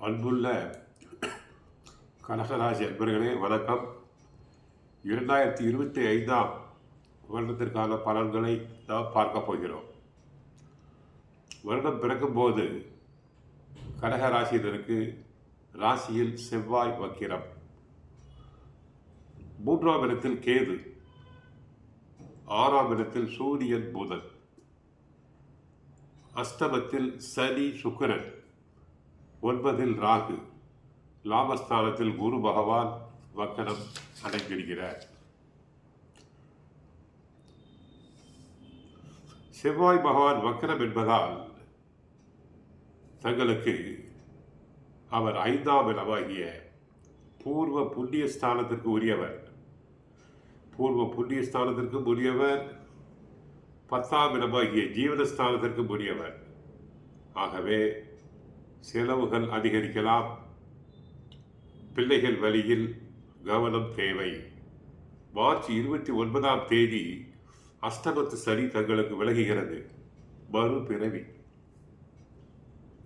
அன்புள்ள கடகராசி அன்பர்களே வணக்கம். 2025ஆம் வருடத்திற்கான பலன்களை நாம் பார்க்க போகிறோம். வருடம் பிறக்கும்போது கடகராசியினருக்கு ராசியில் செவ்வாய் வக்கிரம், 3ஆம் இடத்தில் கேது, 6ஆம் இடத்தில் சூரியன் புதன், அஷ்டமத்தில் சனி சுக்கிரன், 9இல் ராகு, லாபஸ்தானத்தில் குரு பகவான் வக்கரம் அடைந்திருக்கிறார். செவ்வாய் பகவான் வக்கரம் என்பதால் தங்களுக்கு அவர் 5ஆம் இடமாகிய பூர்வ புண்ணிய ஸ்தானத்திற்கு உரியவர். பூர்வ புண்ணிய ஸ்தானத்திற்கும் உரியவர், 10ஆம் இடமாகிய ஜீவனஸ்தானத்திற்கு உரியவர். ஆகவே செலவுகள் அதிகரிக்கலாம். பிள்ளைகள் வழியில் கவனம் தேவை. மார்ச் 29ஆம் தேதி அஷ்டமத்து சனி தங்களுக்கு விலகுகிறது. மறுபிறவி.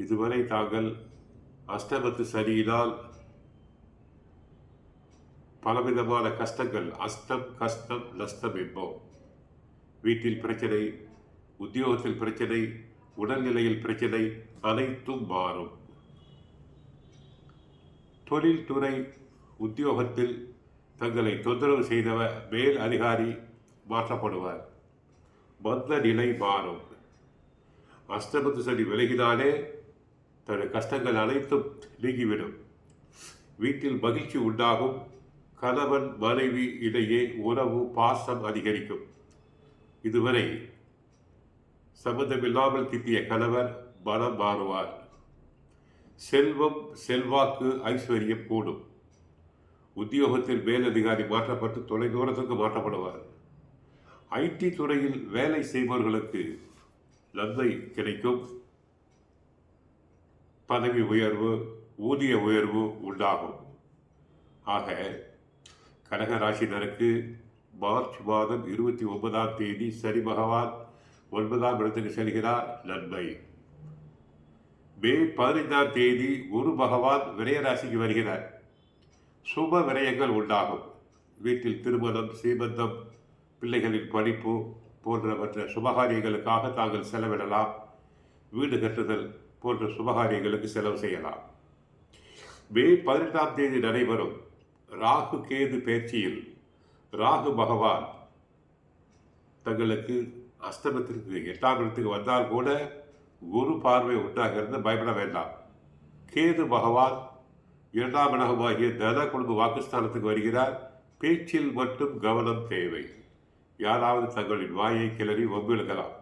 இதுவரை தாங்கள் அஷ்டமத்து சனியினால் பலவிதமான கஷ்டங்கள், அஷ்டம் கஷ்டம் நஷ்டம் என்போம். வீட்டில் பிரச்சனை, உத்தியோகத்தில் பிரச்சனை, உடல்நிலையில் பிரச்சனை அனைத்தும் மாறும். தொழில்துறை உத்தியோகத்தில் தங்களை தொந்தரவு செய்தவர் மேல் அதிகாரி மாற்றப்படுவார். மந்த நிலை மாறும். அஷ்டமத்து சனி விலகினாலே தன் கஷ்டங்கள் அனைத்தும் நீங்கிவிடும். வீட்டில் மகிழ்ச்சி உண்டாகும். கணவன் மனைவி இடையே உறவு பாசம் அதிகரிக்கும். இதுவரை சம்பந்தமில்லாமல் திட்டிய கணவர் மனம் மாறுவார். செல்வம், செல்வாக்கு, ஐஸ்வர்யம் கூடும். உத்தியோகத்தில் மேலதிகாரி மாற்றப்பட்டு தொலைதூரத்துக்கு மாற்றப்படுவார். ஐடி துறையில் வேலை செய்பவர்களுக்கு நன்மை கிடைக்கும். பதவி உயர்வு, ஊதிய உயர்வு உண்டாகும். ஆக கடகராசினருக்கு மார்ச் மாதம் 29ஆம் தேதி சனி பகவான் 9ஆம் இடத்துக்கு செல்கிறார். நன்மை. மே 15ஆம் தேதி குரு பகவான் விரயராசிக்கு வருகிறார். சுப விரயங்கள் உண்டாகும். வீட்டில் திருமணம், சீமந்தம், பிள்ளைகளின் படிப்பு போன்றவற்ற சுபகாரியங்களுக்காக தாங்கள் செலவிடலாம். வீடு கட்டுதல் போன்ற சுபகாரியங்களுக்கு செலவு செய்யலாம். மே 18ஆம் தேதி நடைபெறும் ராகு கேது பயிற்சியில் ராகு பகவான் தங்களுக்கு அஷ்டமத்திற்கு 8ஆம் இடத்துக்கு வந்தால் கூட குரு பார்வை உண்டாகிறது. பயப்பட வேண்டாம். கேது பகவான் 2ஆம் இடமாகிய தன குடும்ப வாக்குஸ்தானத்துக்கு வருகிறார். பேச்சில் மட்டும் கவனம் தேவை. யாராவது தங்களின் வாயை கிளறி வம்பிழுக்கலாம்.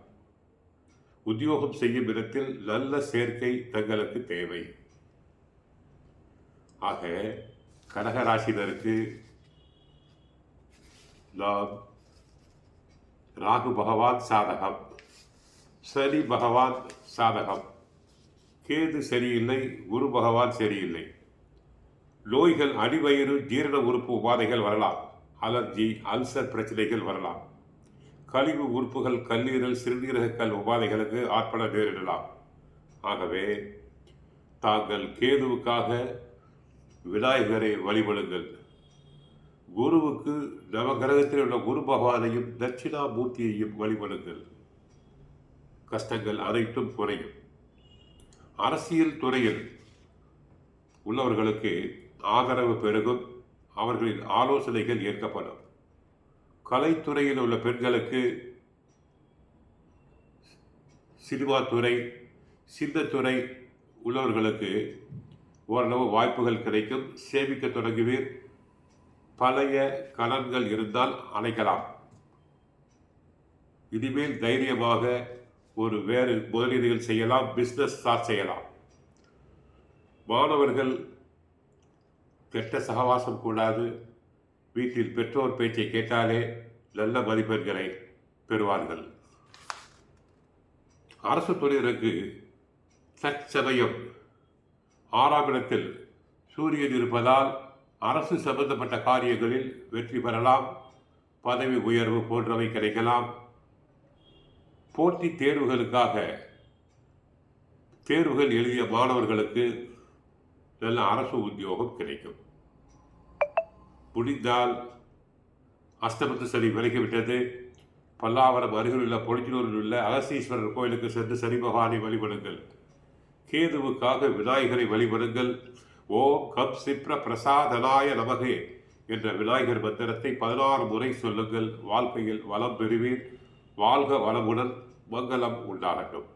உத்தியோகம் செய்யும் இடத்தில் நல்ல சேர்க்கை தங்களுக்கு தேவை. ஆக கடகராசினருக்கு நாம் ராகு பகவான் சாதகம், சனி பகவான் சாதகம், கேது சரியில்லை, குரு பகவான் சரியில்லை. நோய்கள், அடிவயிறு, ஜீரண உறுப்பு உபாதைகள் வரலாம். அலர்ஜி, அல்சர் பிரச்சனைகள் வரலாம். கழிவு உறுப்புகள், கல்லீரல், சிறுநீரகக்கல் உபாதைகளுக்கு ஆட்பட நேரிடலாம். ஆகவே தாங்கள் கேதுவுக்காக விநாயகரை வழிபடுங்கள். குருவுக்கு நவகிரகத்தில் உள்ள குரு பகவானையும் தட்சிணாமூர்த்தியையும் வழிபடுங்கள். கஷ்டங்கள் அனைத்தும் குறையும். அரசியல் துறையில் உள்ளவர்களுக்கு ஆதரவு பெருகும். அவர்களின் ஆலோசனைகள் ஏற்கப்படும். கலைத்துறையில் உள்ள பெண்களுக்கு சினிமா துறை, சின்னத்துறை உள்ளவர்களுக்கு ஓரளவு வாய்ப்புகள் கிடைக்கும். சேமிக்க தொடங்குவீர். பழைய கடன்கள் இருந்தால் அணைக்கலாம். இனிமேல் தைரியமாக வேறு முதலீடுகள் செய்யலாம். பிஸ்னஸ் ஸ்டார்ட் செய்யலாம். மாணவர்கள் கெட்ட சகவாசம் கூடாது. வீட்டில் பெற்றோர் பேச்சை கேட்டாலே நல்ல மதிப்பெண்களை பெறுவார்கள். அரசு துறையினருக்கு தற்சமயம் 6ஆம் இடத்தில் சூரியன் இருப்பதால் அரசு சம்பந்தப்பட்ட காரியங்களில் வெற்றி பெறலாம். பதவி உயர்வு போன்றவை கிடைக்கலாம். போட்டித் தேர்வுகளுக்காக தேர்வுகள் எழுதிய மாணவர்களுக்கு நல்ல அரசு உத்தியோகம் கிடைக்கும். முடிந்தால் அஸ்தமத்து சனி விலகிவிட்டது. பல்லாவரம் அருகில் உள்ள பொழிச்சலூரில் உள்ள அகஸ்தீஸ்வரர் கோயிலுக்கு சென்று சனி பகவானை வழிபடுங்கள். கேதுவுக்காக விநாயகரை வழிபடுங்கள். ஓம் கம் சிப்ர பிரசாதனாய நமகே என்ற விநாயகர் மந்திரத்தை 16 முறை சொல்லுங்கள். வாழ்க்கையில் வளம் பெறுவீர். வாழ்க வளமுடன். மங்களம் உண்டாகட்டும்.